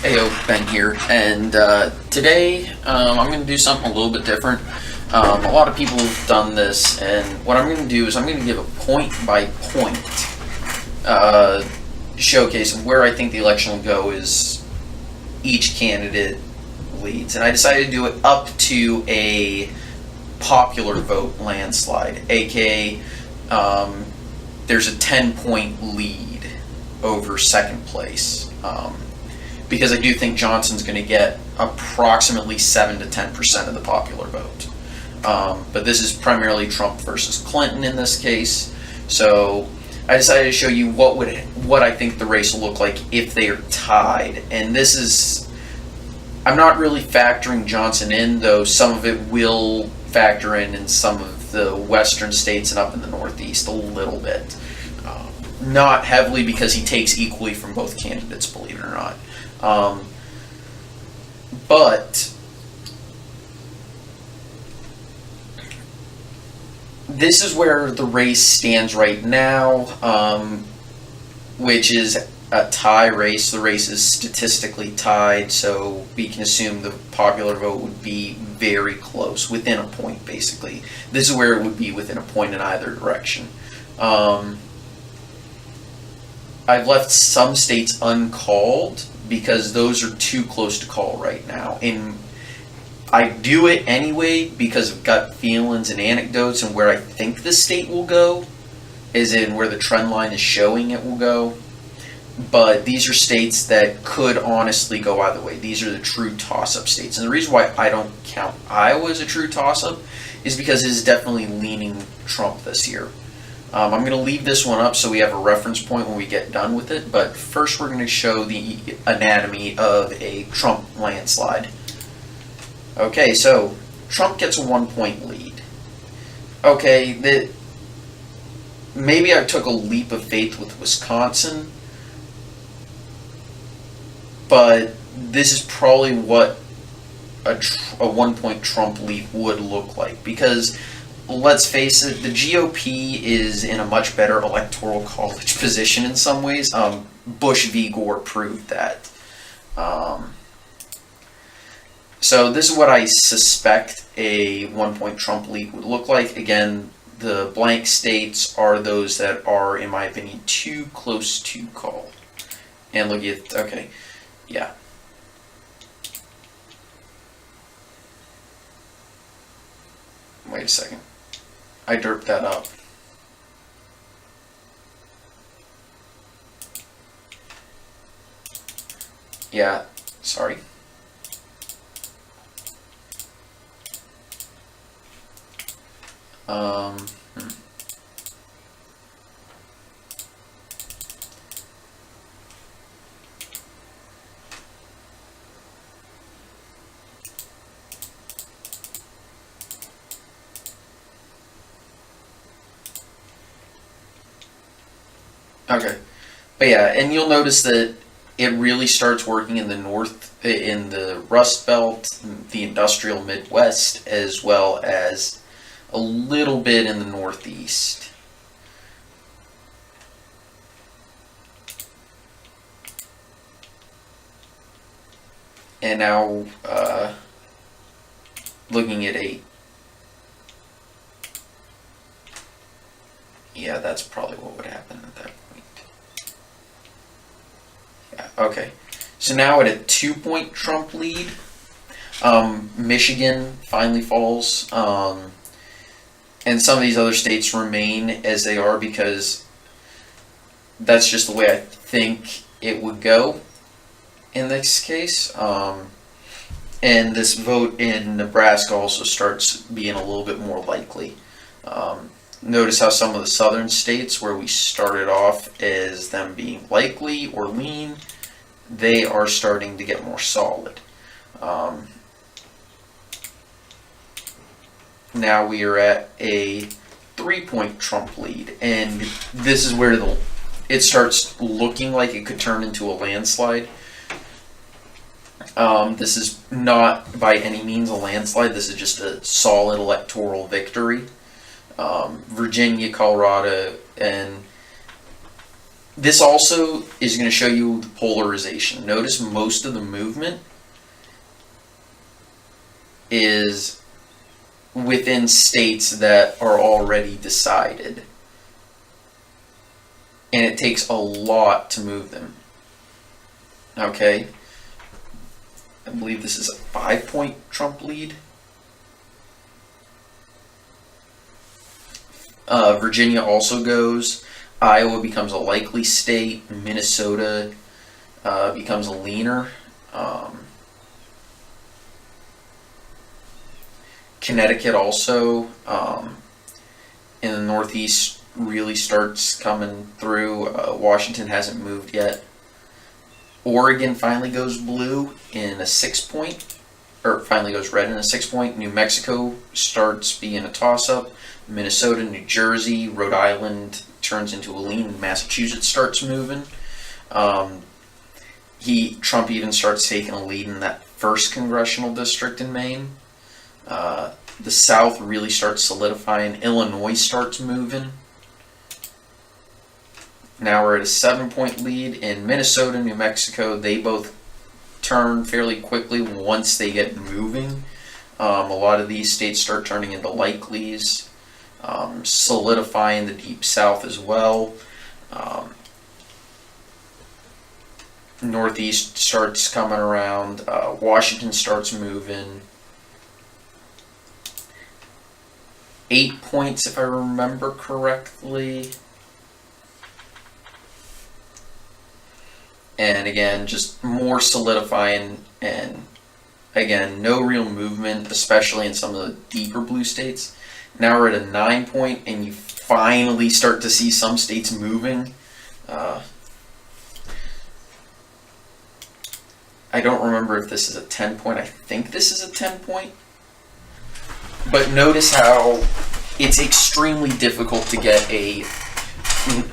Heyo, Ben here, and today I'm going to do something a little bit different. A lot of people have done this, and what I'm going to do is I'm going to give a point-by-point showcase of where I think the election will go as each candidate leads. And I decided to do it up to a popular vote landslide, aka there's a 10-point lead over second place. Because I do think Johnson's going to get approximately 7 to 10% of the popular vote. But this is primarily Trump versus Clinton in this case. So I decided to show you what I think the race will look like if they are tied. And this is, I'm not really factoring Johnson in, though some of it will factor in some of the western states and up in the Northeast a little bit. Not heavily, because he takes equally from both candidates, believe it or not. But this is where the race stands right now, which is a tie race. The race is statistically tied, so we can assume the popular vote would be very close, within a point, basically. This is where it would be within a point in either direction. I've left some states uncalled because those are too close to call right now. And I do it anyway because of gut feelings and anecdotes and where I think the state will go, as in where the trend line is showing it will go. But these are states that could honestly go either way. These are the true toss-up states. And the reason why I don't count Iowa as a true toss-up is because it is definitely leaning Trump this year. I'm going to leave this one up so we have a reference point when we get done with it, but first we're going to show the anatomy of a Trump landslide. Okay, so Trump gets a 1-point lead. Okay, maybe I took a leap of faith with Wisconsin, but this is probably what a 1-point Trump lead would look like, because let's face it, the GOP is in a much better electoral college position in some ways. Bush v. Gore proved that. So this is what I suspect a 1-point Trump lead would look like. Again, the blank states are those that are, in my opinion, too close to call. And look at, okay, yeah. Wait a second. I derped that up. Yeah, sorry. Hmm. Okay, but yeah, and you'll notice that it really starts working in the north, in the Rust Belt, the industrial Midwest, as well as a little bit in the Northeast. And now, looking at yeah, that's probably what would happen at that point. Yeah, okay. So now at a 2-point Trump lead, Michigan finally falls, and some of these other states remain as they are because that's just the way I think it would go in this case. And this vote in Nebraska also starts being a little bit more likely. Notice how some of the southern states where we started off as them being likely or lean, they are starting to get more solid. Now we are at a 3-point Trump lead, and this is where it starts looking like it could turn into a landslide. This is not by any means a landslide. This is just a solid electoral victory. Virginia, Colorado, and This also is going to show you the polarization. Notice most of the movement is within states that are already decided. And it takes a lot to move them. Okay? I believe this is a 5-point Trump lead. Virginia also goes. Iowa becomes a likely state. Minnesota becomes a leaner. Connecticut also in the Northeast really starts coming through. Washington hasn't moved yet. Oregon finally goes blue in a 6-point, or finally goes red in a 6-point. New Mexico starts being a toss-up. Minnesota, New Jersey, Rhode Island turns into a lean, and Massachusetts starts moving. Trump even starts taking a lead in that 1st congressional district in Maine. The South really starts solidifying. Illinois starts moving. Now we're at a 7-point lead. In Minnesota, New Mexico, they both turn fairly quickly once they get moving. A lot of these states start turning into likelies, solidifying the Deep South as well. Northeast starts coming around. Washington starts moving. 8 points, if I remember correctly. And again, just more solidifying, and again, no real movement, especially in some of the deeper blue states. Now we're at a 9-point, and you finally start to see some states moving. I don't remember if this is a 10-point. I think this is a 10-point. But notice how it's extremely difficult to get a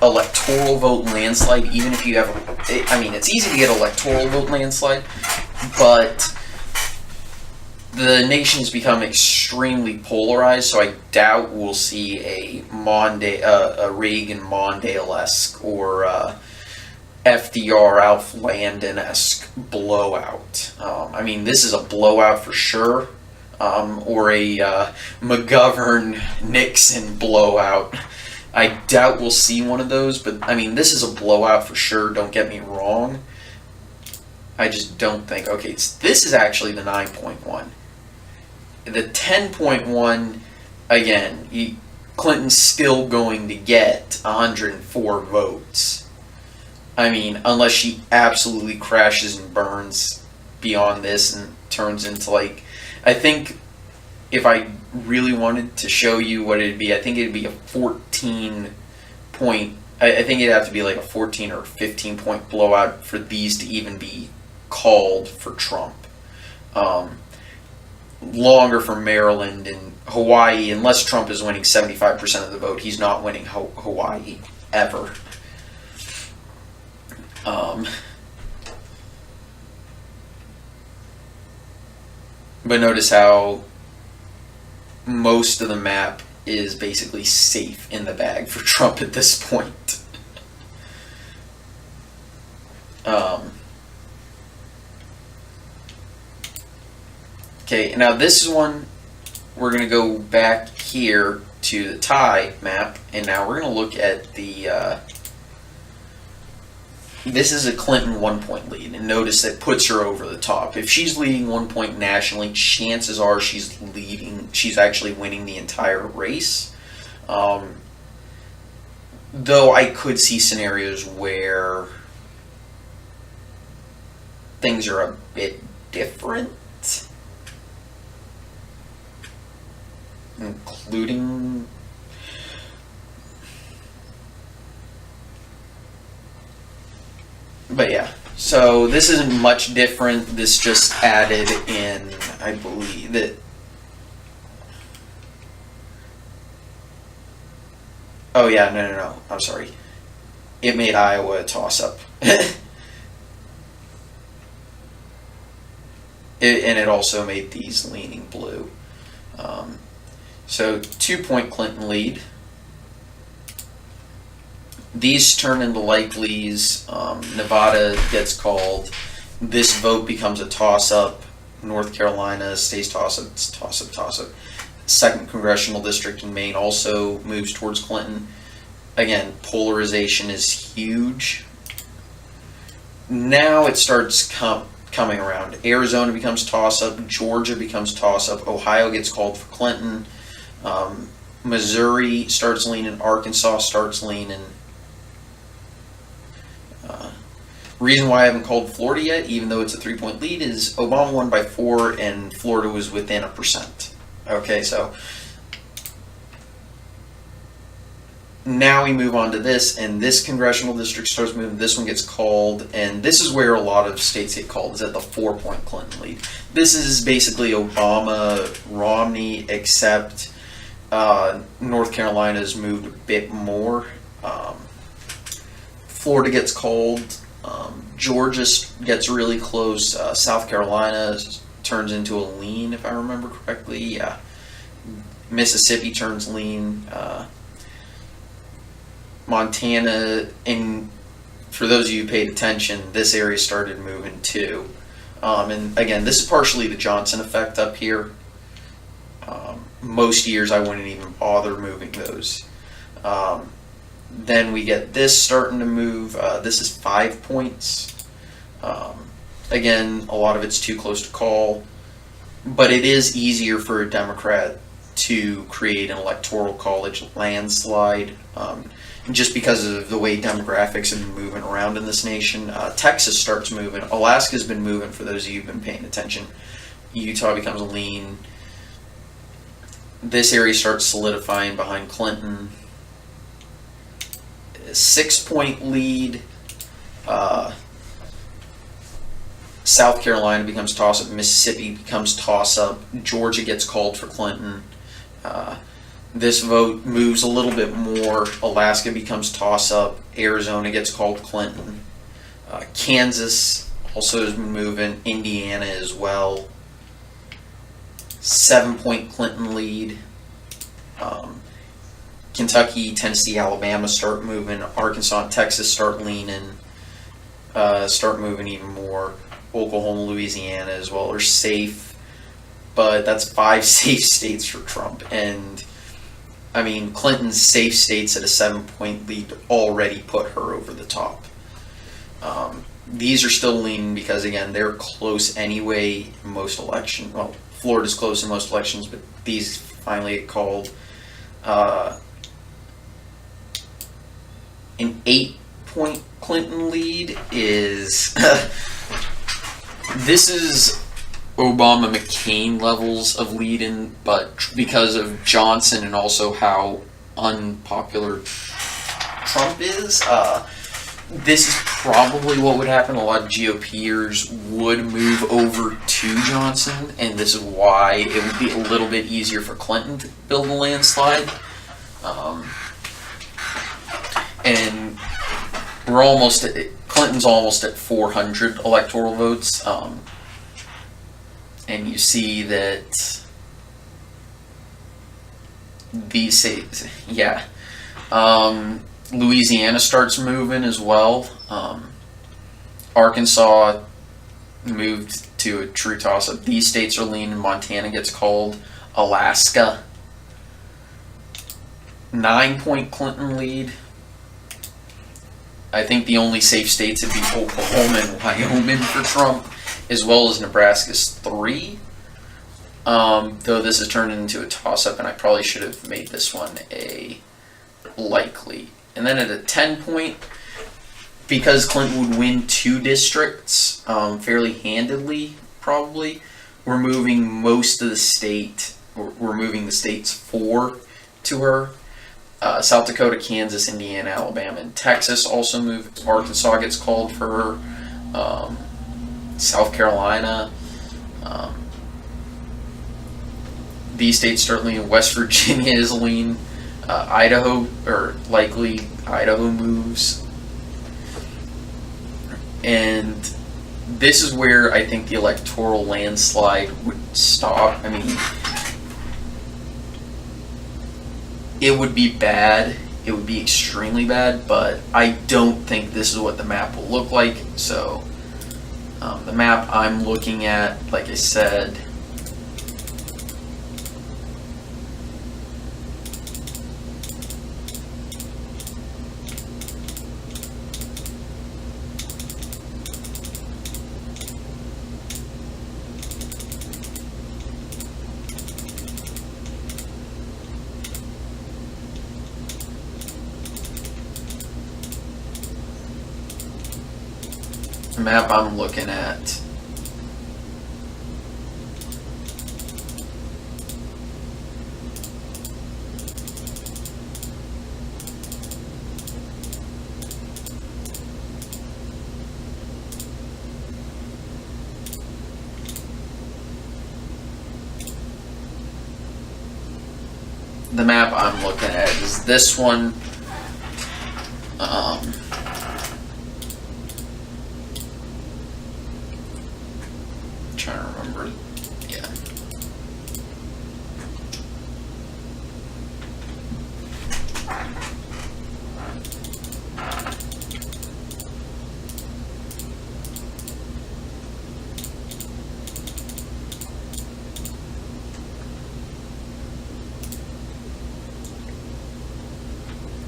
electoral vote landslide, even if you have it's easy to get electoral vote landslide, but the nation's become extremely polarized, so I doubt we'll see a Reagan Mondale-esque or FDR Alf Landon-esque blowout. This is a blowout for sure, or a McGovern-Nixon blowout. I doubt we'll see one of those, but this is a blowout for sure, don't get me wrong. I just don't think, this is actually the 9-point one. The 10-point one, again, Clinton's still going to get 104 votes. Unless she absolutely crashes and burns beyond this and turns into I think if I really wanted to show you what it'd be, I think it'd be a 14-point. I think it'd have to be like a 14 or 15-point blowout for these to even be called for Trump. Longer for Maryland and Hawaii, unless Trump is winning 75% of the vote, he's not winning Hawaii ever. But notice how most of the map is basically safe in the bag for Trump at this point. Okay, now this is one, we're going to go back here to the tie map, and now we're going to look at the, this is a Clinton 1-point lead, and notice that puts her over the top. If she's leading 1 point nationally, chances are she's actually winning the entire race. Though I could see scenarios where things are a bit different, including but yeah, so this isn't much different. This just added in, I believe that, oh yeah, no, I'm sorry, it made Iowa a toss-up. And it also made these leaning blue. So 2-point Clinton lead. These turn into likelies. Nevada gets called. This vote becomes a toss-up. North Carolina stays toss-up. It's toss-up, toss-up. Second congressional district in Maine also moves towards Clinton. Again, polarization is huge. Now it starts coming around. Arizona becomes toss-up. Georgia becomes toss-up. Ohio gets called for Clinton. Missouri starts leaning. Arkansas starts leaning. Reason why I haven't called Florida yet, even though it's a 3-point lead, is Obama won by 4 and Florida was within 1%. Okay, so now we move on to this, and this congressional district starts moving. This one gets called, and this is where a lot of states get called, is at the 4-point Clinton lead. This is basically Obama, Romney, except North Carolina's moved a bit more. Florida gets called. Georgia gets really close. South Carolina turns into a lean, if I remember correctly. Yeah. Mississippi turns lean. Montana, and for those of you who paid attention, this area started moving too. And again, this is partially the Johnson effect up here. Most years I wouldn't even bother moving those. Then we get this starting to move. This is 5 points. Again, a lot of it's too close to call, but it is easier for a Democrat to create an electoral college landslide, just because of the way demographics have been moving around in this nation. Texas starts moving. Alaska's been moving, for those of you who've been paying attention. Utah becomes a lean. This area starts solidifying behind Clinton. 6-point lead. South Carolina becomes toss-up. Mississippi becomes toss-up. Georgia gets called for Clinton. This vote moves a little bit more. Alaska becomes toss-up. Arizona gets called Clinton. Kansas also is moving. Indiana as well. 7-point Clinton lead. Kentucky, Tennessee, Alabama start moving. Arkansas and Texas start leaning. Start moving even more. Oklahoma, Louisiana as well are safe. But that's 5 safe states for Trump. And, I mean, Clinton's safe states at a 7-point lead already put her over the top. These are still leaning because, again, they're close anyway in most elections. Well, Florida's close in most elections, but these finally get called. An 8-point Clinton lead is... This is Obama-McCain levels of lead-in, but because of Johnson and also how unpopular Trump is, this is probably what would happen. A lot of GOPers would move over to Johnson, and this is why it would be a little bit easier for Clinton to build a landslide. And Clinton's almost at 400 electoral votes, and you see that these states, yeah. Louisiana starts moving as well. Arkansas moved to a true toss-up. These states are leaning. Montana gets called. Alaska. 9-point Clinton lead. I think the only safe states would be Oklahoma and Wyoming for Trump, as well as Nebraska's 3. Though this has turned into a toss-up, and I probably should have made this one a likely. And then at a 10-point, because Clinton would win 2 districts fairly handedly, probably, we're moving most of the state, we're moving the states 4 to her. South Dakota, Kansas, Indiana, Alabama, and Texas also move. Arkansas gets called for her. South Carolina. These states start leaning. West Virginia is lean. Idaho, or likely Idaho moves. And this is where I think the electoral landslide would stop. I mean, it would be bad it would be extremely bad, but I don't think this is what the map will look like. So the map I'm looking at, like I said, the map I'm looking at is this one. Trying to remember. Yeah.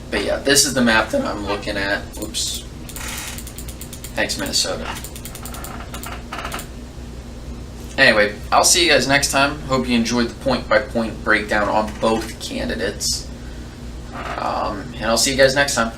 But yeah, this is the map that I'm looking at. Oops. Thanks, Minnesota. Anyway, I'll see you guys next time. Hope you enjoyed the point-by-point breakdown on both candidates. And I'll see you guys next time.